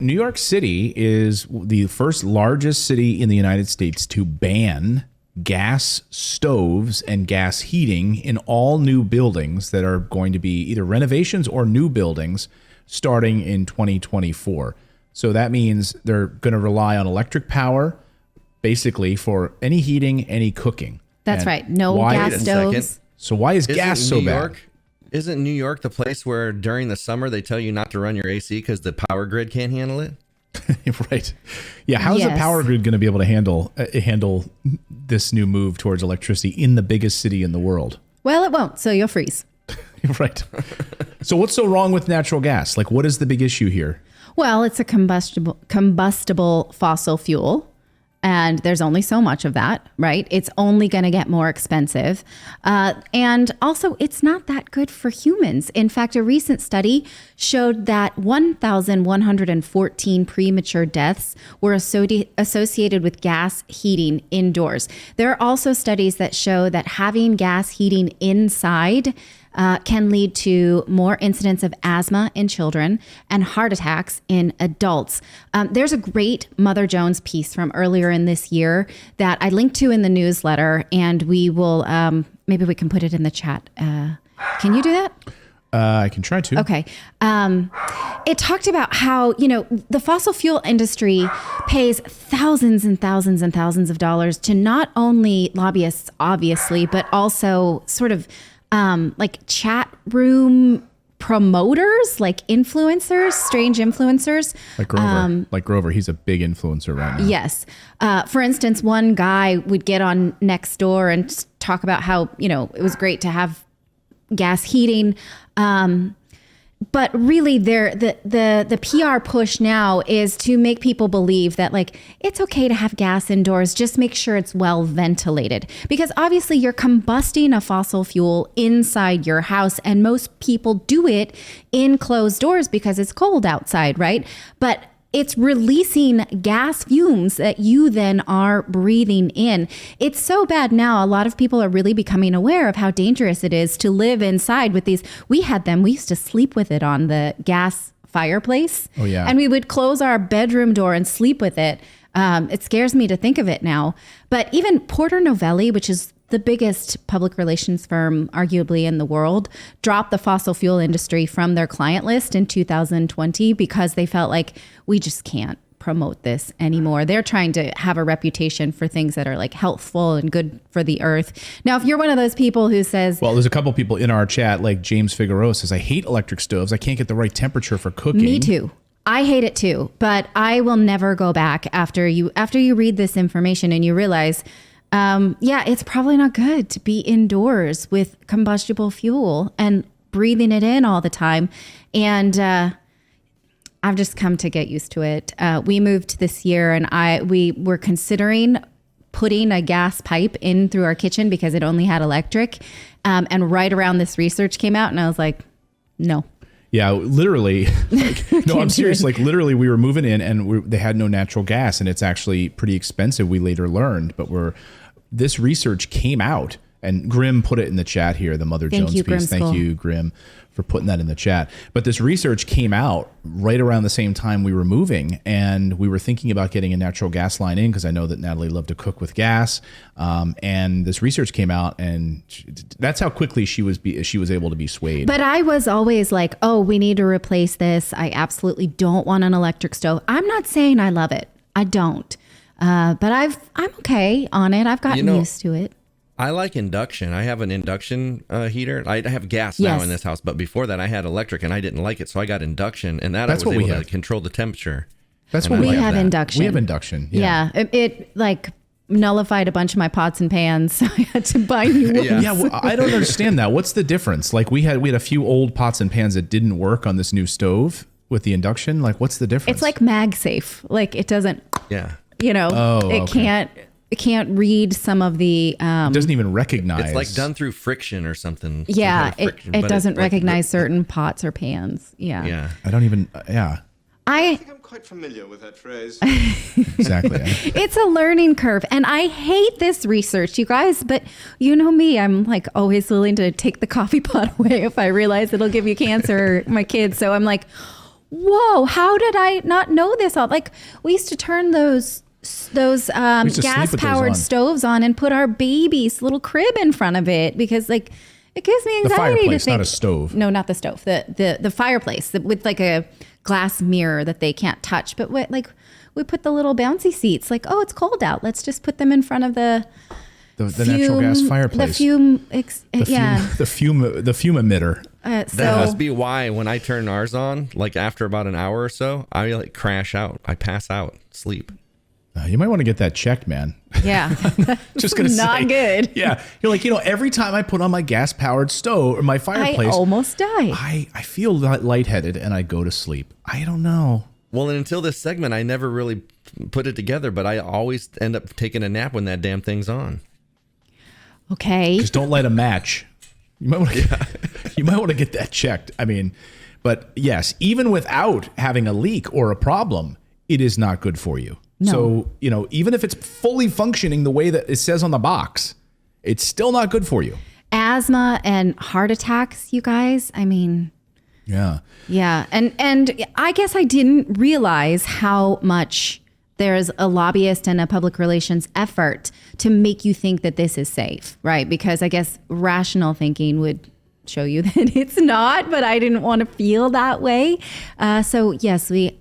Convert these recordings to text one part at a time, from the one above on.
New York City is the first largest city in the United States to ban gas stoves and gas heating in all new buildings that are going to be either renovations or new buildings starting in 2024. So that means they're going to rely on electric power basically for any heating, any cooking. That's right. No gas stoves. So why is gas so bad? Isn't New York the place where during the summer they tell you not to run your AC because the power grid can't handle it? Right. Yeah. How is the power grid going to be able to handle this new move towards electricity in the biggest city in the world? Well, it won't. So you'll freeze. Right. So what's so wrong with natural gas? Like, what is the big issue here? Well, it's a combustible fossil fuel. And there's only so much of that, right? It's only going to get more expensive. And also, it's not that good for humans. In fact, a recent study showed that 1,114 premature deaths were associated with gas heating indoors. There are also studies that show that having gas heating inside can lead to more incidents of asthma in children and heart attacks in adults. There's a great Mother Jones piece from earlier in this year that I linked to in the newsletter, and we will, maybe we can put it in the chat. Can you do that? I can try to. Okay. It talked about how, the fossil fuel industry pays thousands and thousands and thousands of dollars to not only lobbyists, obviously, but also sort of like chat room promoters, like influencers, strange influencers. Like Grover, he's a big influencer right now. Yes. For instance, one guy would get on Nextdoor and talk about how, it was great to have gas heating. But really, the PR push now is to make people believe that, like, it's okay to have gas indoors. Just make sure it's well ventilated, because obviously you're combusting a fossil fuel inside your house, and most people do it in closed doors because it's cold outside, right? But it's releasing gas fumes that you then are breathing in. It's so bad now. A lot of people are really becoming aware of how dangerous it is to live inside with these. We used to sleep with it on the gas fireplace. Oh, yeah. And we would close our bedroom door and sleep with it. It scares me to think of it now. But even Porter Novelli, which is the biggest public relations firm arguably in the world, dropped the fossil fuel industry from their client list in 2020 because they felt like we just can't promote this anymore. They're trying to have a reputation for things that are like healthful and good for the earth. Now, if you're one of those people who says... Well, there's a couple people in our chat, like James Figueroa says, I hate electric stoves. I can't get the right temperature for cooking. Me too. I hate it too, but I will never go back after you read this information and you realize... it's probably not good to be indoors with combustible fuel and breathing it in all the time. And I've just come to get used to it. We moved this year, and we were considering putting a gas pipe in through our kitchen because it only had electric. And right around this research came out, and I was like, no. Yeah, literally. No, I'm serious. Like, literally, we were moving in, and they had no natural gas, and it's actually pretty expensive. We later learned, but this research came out, and Grim put it in the chat here. The Mother Jones piece. Thank you, Grim, for putting that in the chat. But this research came out right around the same time we were moving, and we were thinking about getting a natural gas line in because I know that Natalie loved to cook with gas. And this research came out, and that's how quickly she was able to be swayed. But I was always like, oh, we need to replace this. I absolutely don't want an electric stove. I'm not saying I love it. I don't. But I'm okay on it. I've gotten used to it. I like induction. I have an induction heater. I have gas now in this house, but before that I had electric and I didn't like it, so I got induction, and I was able to control the temperature. That's what we have. Induction. We have induction. Yeah. It like nullified a bunch of my pots and pans, so I had to buy new ones. Yeah, well, I don't understand that. What's the difference? Like we had a few old pots and pans that didn't work on this new stove with the induction. Like, what's the difference? It's like MagSafe. Like it doesn't. Yeah. It can't read some of the... it doesn't even recognize... It's like done through friction or something. Yeah, it doesn't recognize certain pots or pans. Yeah. Yeah. I don't even... Yeah. I think I'm quite familiar with that phrase. Exactly. It's a learning curve. And I hate this research, you guys. But you know me, I'm like always willing to take the coffee pot away if I realize it'll give you cancer, my kids. So I'm like... whoa, how did I not know this? Like, we used to turn those gas powered stoves on and put our baby's little crib in front of it because like it gives me anxiety. The fireplace, to think, not a stove. No, not the stove. The fireplace with like a glass mirror that they can't touch. But we put the little bouncy seats. Like, oh, it's cold out. Let's just put them in front of the natural gas fireplace. The fume emitter. That must be why when I turn ours on, like after about an hour or so, I like crash out. I pass out, sleep. You might want to get that checked, man. Yeah. Just gonna not say, good. Yeah. You're like, every time I put on my gas powered stove or my fireplace, I almost die. I feel lightheaded and I go to sleep. I don't know. Well, and until this segment, I never really put it together, but I always end up taking a nap when that damn thing's on. Okay. Just don't light a match. You might want to, you might want to get that checked. I mean, but yes, even without having a leak or a problem, it is not good for you. No. So, even if it's fully functioning the way that it says on the box, it's still not good for you. Asthma and heart attacks, you guys. I mean, yeah. Yeah. And I guess I didn't realize how much there's a lobbyist and a public relations effort to make you think that this is safe, right? Because I guess rational thinking would show you that it's not, but I didn't want to feel that way. So yes, we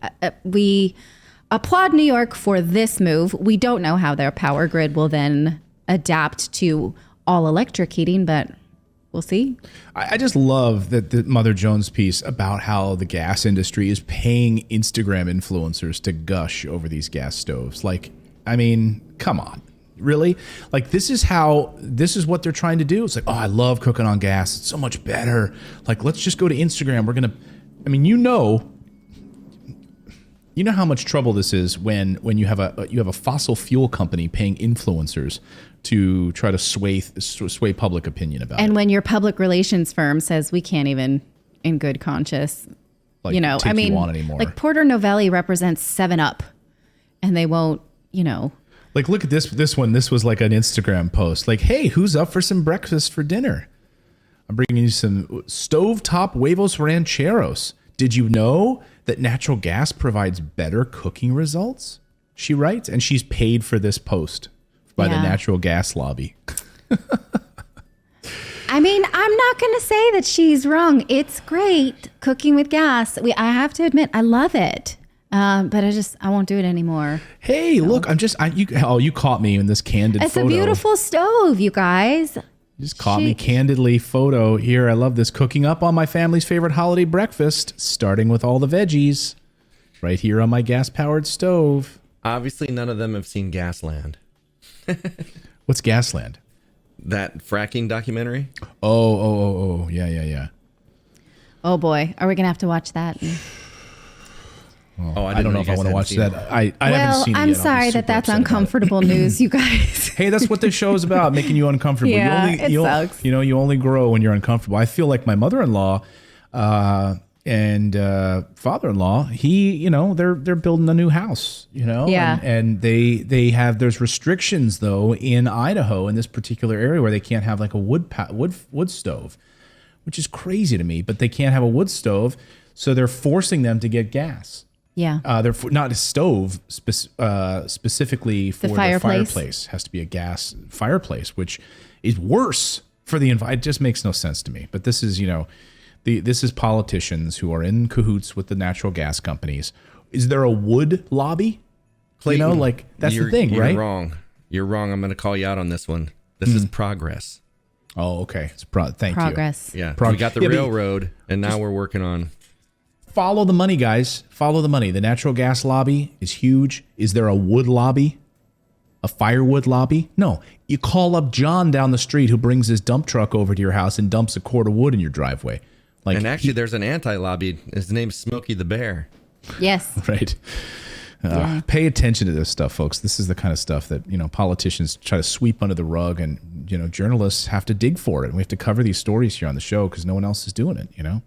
applaud New York for this move. We don't know how their power grid will then adapt to all electric heating, but we'll see. I just love that the Mother Jones piece about how the gas industry is paying Instagram influencers to gush over these gas stoves. Like, I mean, come on. Really? Like, this is what they're trying to do. It's like, oh, I love cooking on gas. It's so much better. Like, let's just go to Instagram. You know how much trouble this is when you have a fossil fuel company paying influencers to try to sway public opinion about it. And when your public relations firm says we can't even in good conscience, take you on anymore. Like Porter Novelli represents 7-Up and they won't, Like, look at this one. This was like an Instagram post. Like, hey, who's up for some breakfast for dinner? I'm bringing you some stovetop huevos rancheros. Did you know that natural gas provides better cooking results? She writes, and she's paid for this post by the natural gas lobby. I mean, I'm not going to say that she's wrong. It's great cooking with gas. I have to admit, I love it. But I won't do it anymore. Hey, look, you caught me in this candid photo. It's a beautiful stove, you guys. You just caught me candidly photo here. I love this. Cooking up on my family's favorite holiday breakfast, starting with all the veggies, right here on my gas-powered stove. Obviously, none of them have seen Gasland. What's Gasland? That fracking documentary. Oh, yeah. Oh boy, are we gonna have to watch that? Well, I don't know if I want to watch that. I haven't seen it yet. I'm sorry that's uncomfortable news, you guys. Hey, that's what this show is about, making you uncomfortable. Yeah, it sucks. You only grow when you're uncomfortable. I feel like my mother-in-law and father-in-law, they're building a new house, Yeah. And there's restrictions though in Idaho in this particular area where they can't have like a wood stove, which is crazy to me, but they can't have a wood stove. So they're forcing them to get gas. Yeah. They're not a stove specifically for the fireplace. Has to be a gas fireplace, which is worse for the environment. It just makes no sense to me. But this is, this is politicians who are in cahoots with the natural gas companies. Is there a wood lobby? Clayton, that's the thing, right? You're wrong. You're wrong. I'm going to call you out on this one. This is progress. Oh, okay. It's thank progress. you. Yeah. We got the railroad, and now we're working on. Follow the money, guys. Follow the money. The natural gas lobby is huge. Is there a wood lobby? A firewood lobby? No. You call up John down the street who brings his dump truck over to your house and dumps a cord of wood in your driveway. And actually, there's an anti-lobby. His name's Smokey the Bear. Yes. Right. Pay attention to this stuff, folks. This is the kind of stuff that, politicians try to sweep under the rug, and, journalists have to dig for it. And we have to cover these stories here on the show because no one else is doing it,